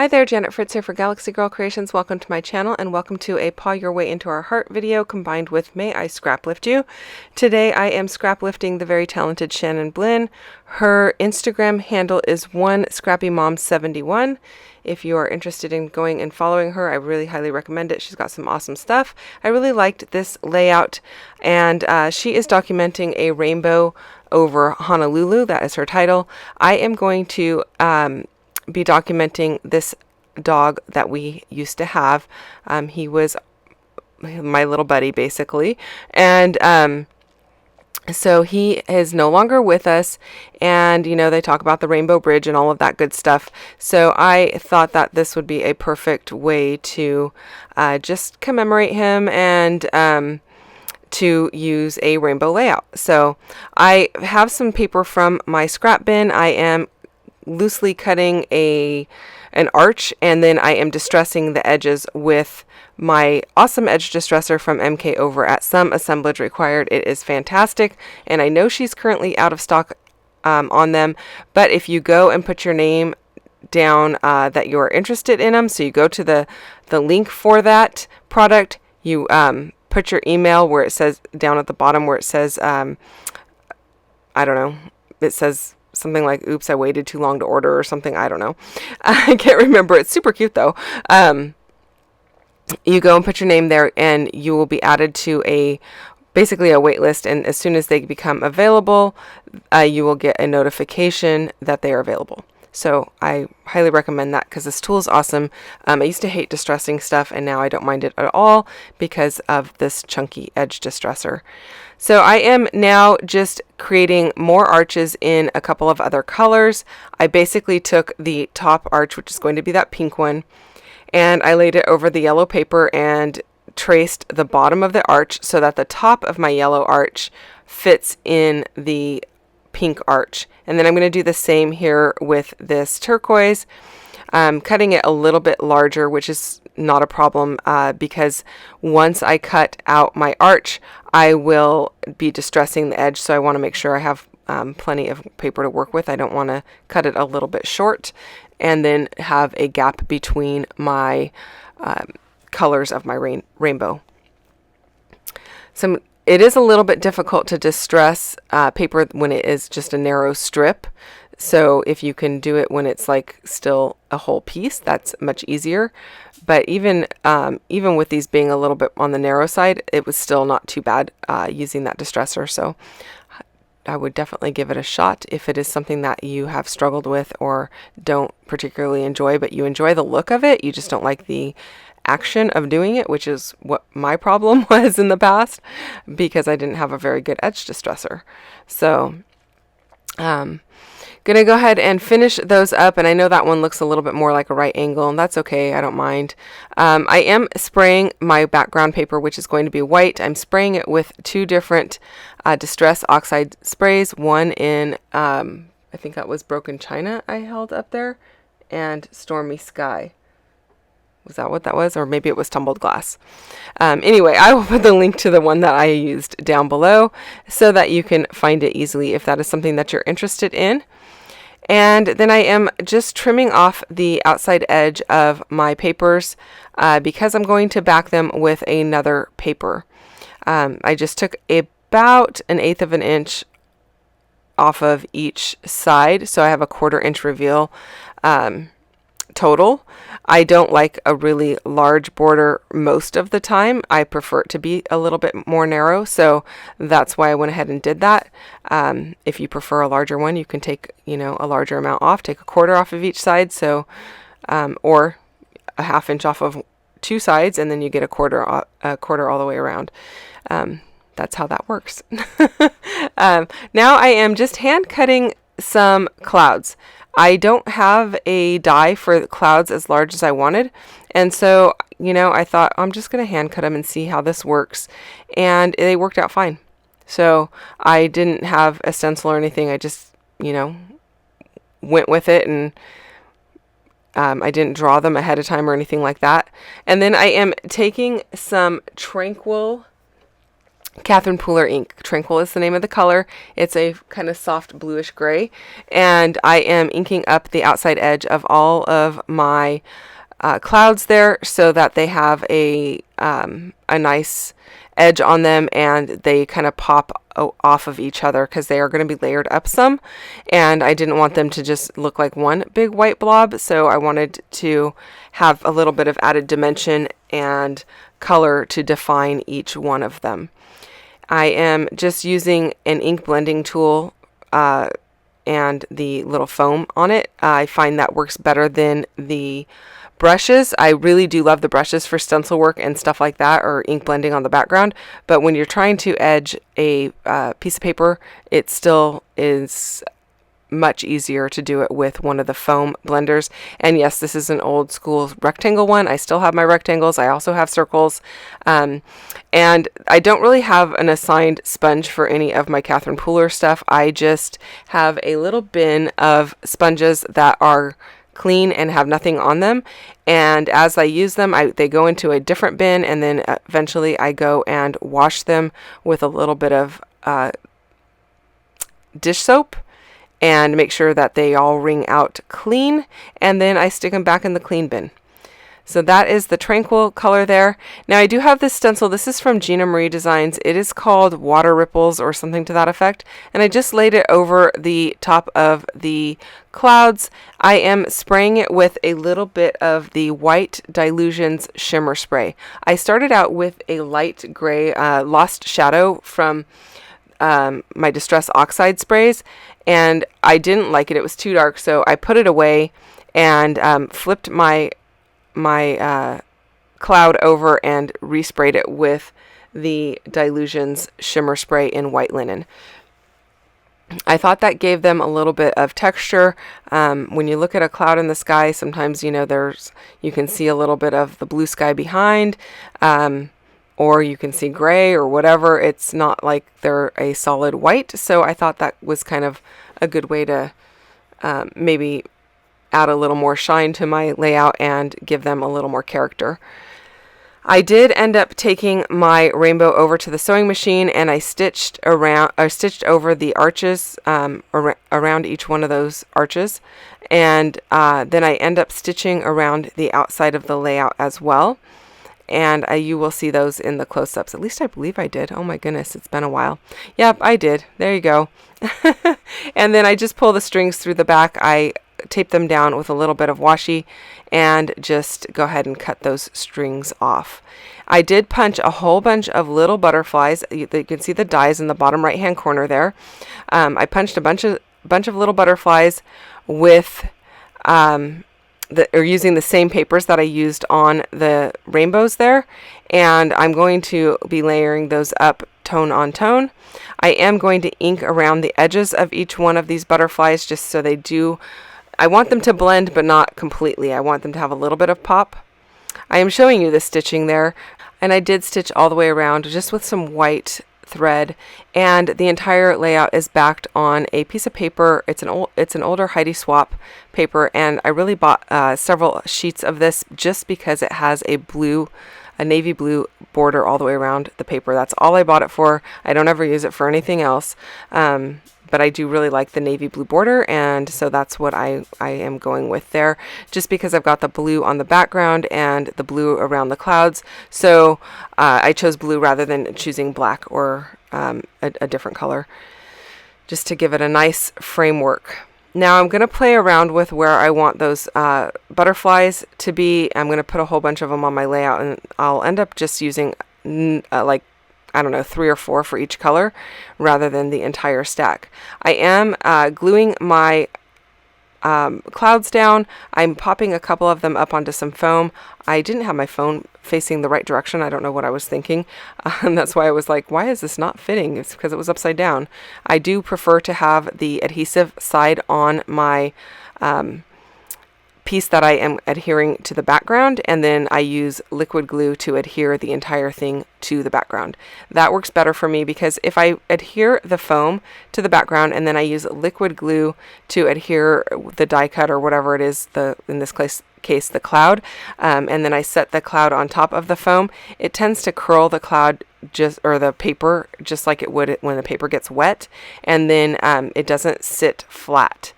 Hi there, Janet Fritz here for Galaxy Girl Creations. Welcome to my channel and welcome to a Paw Your Way Into Our Heart video combined with May I Scraplift You. Today I am scraplifting the very talented Shannon Blinn. Her Instagram handle is OneScrappyMom71. If you are interested in going and following her, I really highly recommend it. She's got some awesome stuff. I really liked this layout, and she is documenting a rainbow over Honolulu. That is her title. I am going to be documenting this dog that we used to have. He was my little buddy basically, and so he is no longer with us, and you know, they talk about the Rainbow Bridge and all of that good stuff. So I thought that this would be a perfect way to just commemorate him and to use a rainbow layout. So I have some paper from my scrap bin. I am loosely cutting an arch, and then I am distressing the edges with my awesome edge distresser from MK over at Some Assemblage Required. It is fantastic, and I know she's currently out of stock on them, but if you go and put your name down that you're interested in them, so you go to the link for that product, you put your email where it says down at the bottom where it says I don't know, it says something like, oops, I waited too long to order or something. I don't know. I can't remember. It's super cute though. You go and put your name there and you will be added to basically a wait list. And as soon as they become available, you will get a notification that they are available. So I highly recommend that because this tool is awesome. I used to hate distressing stuff, and now I don't mind it at all because of this chunky edge distresser. So I am now just creating more arches in a couple of other colors. I basically took the top arch, which is going to be that pink one, and I laid it over the yellow paper and traced the bottom of the arch so that the top of my yellow arch fits in the pink arch. And then I'm going to do the same here with this turquoise. I'm cutting it a little bit larger, which is not a problem because once I cut out my arch, I will be distressing the edge, so I want to make sure I have plenty of paper to work with. I don't want to cut it a little bit short and then have a gap between my colors of my rainbow. It is a little bit difficult to distress paper when it is just a narrow strip. So if you can do it when it's like still a whole piece, that's much easier. But even with these being a little bit on the narrow side, it was still not too bad using that distresser. So I would definitely give it a shot if it is something that you have struggled with or don't particularly enjoy, but you enjoy the look of it. You just don't like the action of doing it, which is what my problem was in the past because I didn't have a very good edge distresser. So gonna go ahead and finish those up, and I know that one looks a little bit more like a right angle, and that's okay, I don't mind. I am spraying my background paper, which is going to be white. I'm spraying it with two different Distress Oxide sprays, one in I think that was Broken China I held up there, and Stormy Sky. Was that what that was? Or maybe it was Tumbled Glass. Anyway, I will put the link to the one that I used down below so that you can find it easily if that is something that you're interested in. And then I am just trimming off the outside edge of my papers because I'm going to back them with another paper. I just took about 1/8 of an inch off of each side, so I have a 1/4 inch reveal total. I don't like a really large border most of the time. I prefer it to be a little bit more narrow, so that's why I went ahead and did that. If you prefer a larger one, you can take, you know, a larger amount off, take a 1/4 off of each side, so or a 1/2 inch off of two sides, and then you get a 1/4 all the way around. That's how that works. Now I am just hand cutting some clouds. I don't have a die for the clouds as large as I wanted, and so, you know, I thought I'm just going to hand cut them and see how this works, and they worked out fine. So I didn't have a stencil or anything. I just, you know, went with it, and I didn't draw them ahead of time or anything like that. And then I am taking some Tranquil Catherine Pooler ink. Tranquil is the name of the color. It's a kind of soft bluish gray, and I am inking up the outside edge of all of my clouds there so that they have a nice edge on them, and they kind of pop off of each other because they are going to be layered up some, and I didn't want them to just look like one big white blob, so I wanted to have a little bit of added dimension and color to define each one of them. I am just using an ink blending tool and the little foam on it. I find that works better than the brushes. I really do love the brushes for stencil work and stuff like that, or ink blending on the background, but when you're trying to edge a piece of paper, it still is much easier to do it with one of the foam blenders. And yes, this is an old school rectangle one. I still have my rectangles. I also have circles. And I don't really have an assigned sponge for any of my Catherine Pooler stuff. I just have a little bin of sponges that are clean and have nothing on them, and as I use them, they go into a different bin, and then eventually I go and wash them with a little bit of dish soap and make sure that they all wring out clean, and then I stick them back in the clean bin. So that is the Tranquil color there. Now I do have this stencil. This is from Gina Marie Designs. It is called Water Ripples or something to that effect. And I just laid it over the top of the clouds. I am spraying it with a little bit of the White Dilutions Shimmer Spray. I started out with a light gray Lost Shadow from my Distress Oxide sprays, and I didn't like it. It was too dark, so I put it away and flipped my cloud over and resprayed it with the Dilutions Shimmer Spray in White Linen. I thought that gave them a little bit of texture. When you look at a cloud in the sky, sometimes you can see a little bit of the blue sky behind, or you can see gray or whatever. It's not like they're a solid white, so I thought that was kind of a good way to maybe add a little more shine to my layout and give them a little more character. I did end up taking my rainbow over to the sewing machine, and I stitched over the arches around each one of those arches, and then I end up stitching around the outside of the layout as well. And you will see those in the close-ups. At least I believe I did. Oh my goodness, it's been a while. Yep, I did. There you go. And then I just pull the strings through the back. I tape them down with a little bit of washi and just go ahead and cut those strings off. I did punch a whole bunch of little butterflies. You can see the dies in the bottom right hand corner there. I punched a bunch of little butterflies with using the same papers that I used on the rainbows there, and I'm going to be layering those up tone on tone. I am going to ink around the edges of each one of these butterflies just so they do. I want them to blend, but not completely. I want them to have a little bit of pop. I am showing you the stitching there, and I did stitch all the way around just with some white thread, and the entire layout is backed on a piece of paper. It's an older Heidi Swap paper, and I really bought several sheets of this just because it has a navy blue border all the way around the paper. That's all I bought it for. I don't ever use it for anything else. But I do really like the navy blue border, and so that's what I am going with there, just because I've got the blue on the background and the blue around the clouds. So I chose blue rather than choosing black or a different color, just to give it a nice framework. Now I'm going to play around with where I want those butterflies to be. I'm going to put a whole bunch of them on my layout, and I'll end up just using like, I don't know, 3 or 4 for each color rather than the entire stack. I am gluing my clouds down. I'm popping a couple of them up onto some foam. I didn't have my phone facing the right direction. I don't know what I was thinking. And that's why I was like, why is this not fitting? It's because it was upside down. I do prefer to have the adhesive side on my piece that I am adhering to the background, and then I use liquid glue to adhere the entire thing to the background. That works better for me, because if I adhere the foam to the background and then I use liquid glue to adhere the die cut or whatever it is, in this encase the cloud, and then I set the cloud on top of the foam. It tends to curl the cloud or the paper just like it would when the paper gets wet, and then it doesn't sit flat.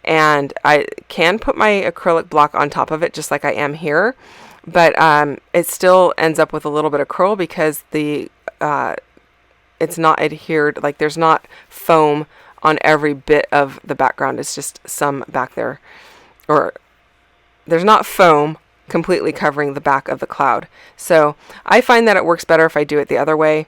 And I can put my acrylic block on top of it just like I am here, but it still ends up with a little bit of curl because it's not adhered, like there's not foam on every bit of the background. It's just some back there, or there's not foam completely covering the back of the cloud. So I find that it works better if I do it the other way.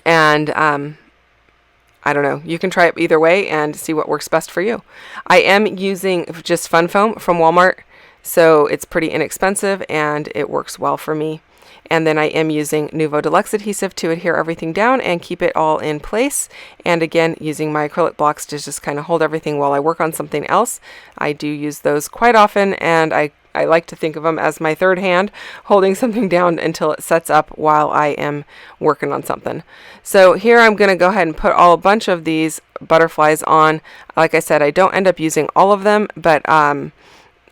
And I don't know, you can try it either way and see what works best for you. I am using just Fun Foam from Walmart, so it's pretty inexpensive and it works well for me. And then I am using Nuvo Deluxe adhesive to adhere everything down and keep it all in place. And again, using my acrylic blocks to just kind of hold everything while I work on something else. I do use those quite often, and I like to think of them as my third hand, holding something down until it sets up while I am working on something. So here I'm going to go ahead and put a bunch of these butterflies on. Like I said, I don't end up using all of them, but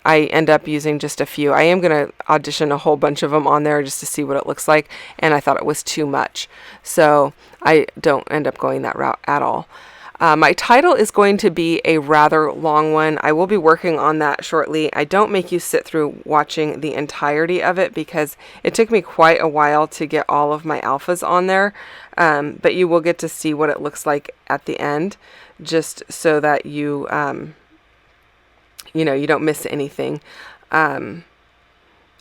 I end up using just a few. I am going to audition a whole bunch of them on there just to see what it looks like, and I thought it was too much. So I don't end up going that route at all. My title is going to be a rather long one. I will be working on that shortly. I don't make you sit through watching the entirety of it because it took me quite a while to get all of my alphas on there, but you will get to see what it looks like at the end, just so that you you don't miss anything. And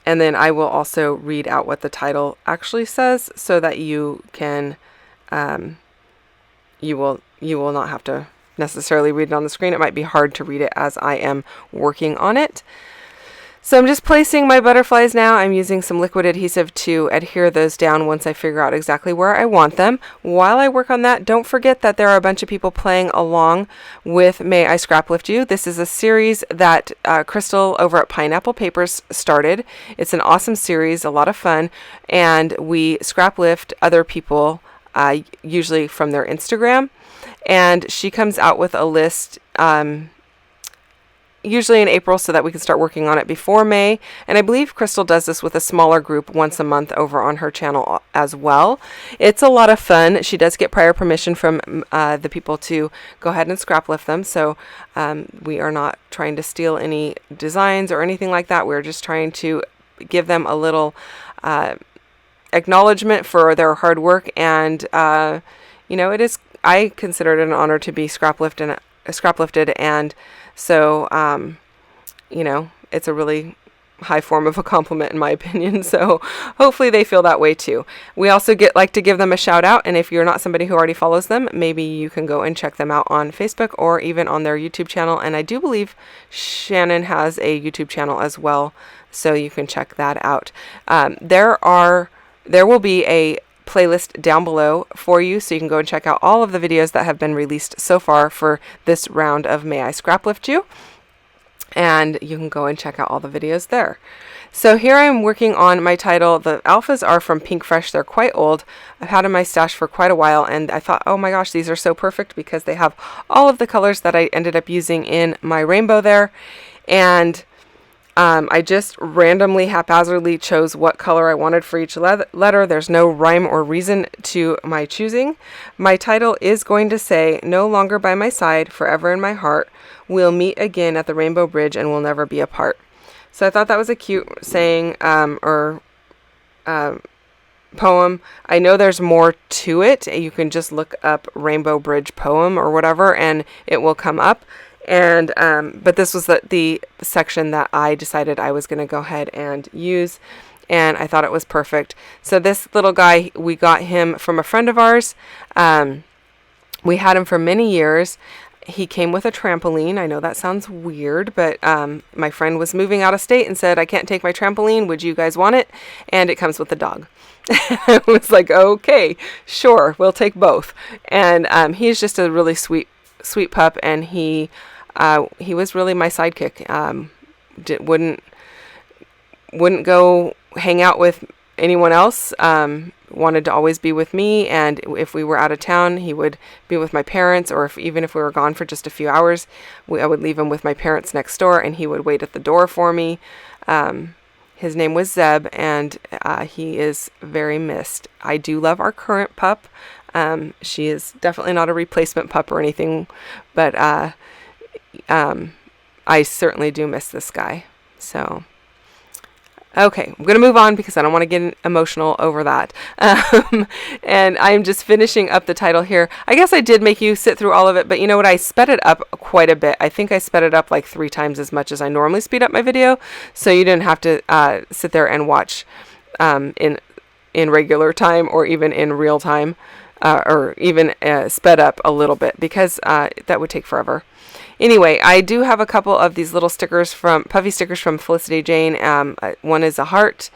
then I will also read out what the title actually says so that you can, you will not have to necessarily read it on the screen. It might be hard to read it as I am working on it. So I'm just placing my butterflies now. I'm using some liquid adhesive to adhere those down once I figure out exactly where I want them. While I work on that, don't forget that there are a bunch of people playing along with May I Scraplift You. This is a series that Crystal over at Pineapple Papers started. It's an awesome series, a lot of fun, and we scraplift other people, usually from their Instagram. And she comes out with a list usually in April so that we can start working on it before May. And I believe Crystal does this with a smaller group once a month over on her channel as well. It's a lot of fun. She does get prior permission from the people to go ahead and scraplift them. So we are not trying to steal any designs or anything like that. We're just trying to give them a little acknowledgement for their hard work. And, it is, I consider it an honor to be scraplifted, and so, it's a really high form of a compliment in my opinion. So hopefully they feel that way too. We also like to give them a shout out. And if you're not somebody who already follows them, maybe you can go and check them out on Facebook or even on their YouTube channel. And I do believe Shannon has a YouTube channel as well, so you can check that out. There will be a playlist down below for you, so you can go and check out all of the videos that have been released so far for this round of May I Scraplift You, and you can go and check out all the videos there. So here I am working on my title. The alphas are from Pink Fresh. They're quite old. I've had in my stash for quite a while, and I thought, oh my gosh, these are so perfect because they have all of the colors that I ended up using in my rainbow there. And I just randomly, haphazardly chose what color I wanted for each letter. There's no rhyme or reason to my choosing. My title is going to say, "No longer by my side, forever in my heart. We'll meet again at the Rainbow Bridge and we'll never be apart." So I thought that was a cute saying or poem. I know there's more to it. You can just look up Rainbow Bridge poem or whatever and it will come up. And but this was the section that I decided I was going to go ahead and use, and I thought it was perfect. So this little guy, we got him from a friend of ours. We had him for many years. He came with a trampoline. I know that sounds weird, but my friend was moving out of state and said, "I can't take my trampoline. Would you guys want it?" And it comes with a dog. I was like, okay, sure, we'll take both. And he's just a really sweet pup, and he was really my sidekick. Wouldn't go hang out with anyone else. Wanted to always be with me, and if we were out of town, he would be with my parents, or even if we were gone for just a few hours, I would leave him with my parents next door, and he would wait at the door for me. His name was Zeb, and he is very missed. I do love our current pup. She is definitely not a replacement pup or anything, but I certainly do miss this guy. So, okay, I'm going to move on because I don't want to get emotional over that. And I'm just finishing up the title here. I guess I did make you sit through all of it, but you know what? I sped it up quite a bit. I think I sped it up like 3 times as much as I normally speed up my video, so you didn't have to sit there and watch in regular time or even in real time, or even sped up a little bit, because that would take forever. Anyway, I do have a couple of these little stickers puffy stickers from Felicity Jane. One is a heart,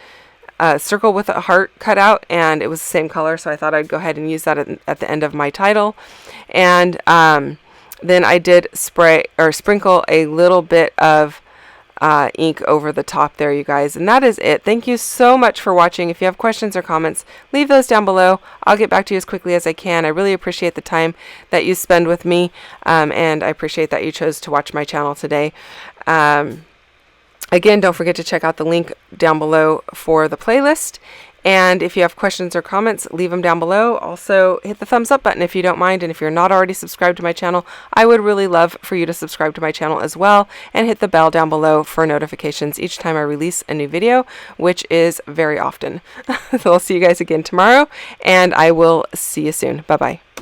circle with a heart cut out, and it was the same color, so I thought I'd go ahead and use that at the end of my title. And then I did sprinkle a little bit of ink over the top there, you guys. And that is it. Thank you so much for watching. If you have questions or comments, leave those down below. I'll get back to you as quickly as I can. I really appreciate the time that you spend with me, and I appreciate that you chose to watch my channel today. Again, don't forget to check out the link down below for the playlist. And if you have questions or comments, leave them down below. Also, hit the thumbs up button if you don't mind. And if you're not already subscribed to my channel, I would really love for you to subscribe to my channel as well. And hit the bell down below for notifications each time I release a new video, which is very often. So I'll see you guys again tomorrow, and I will see you soon. Bye-bye.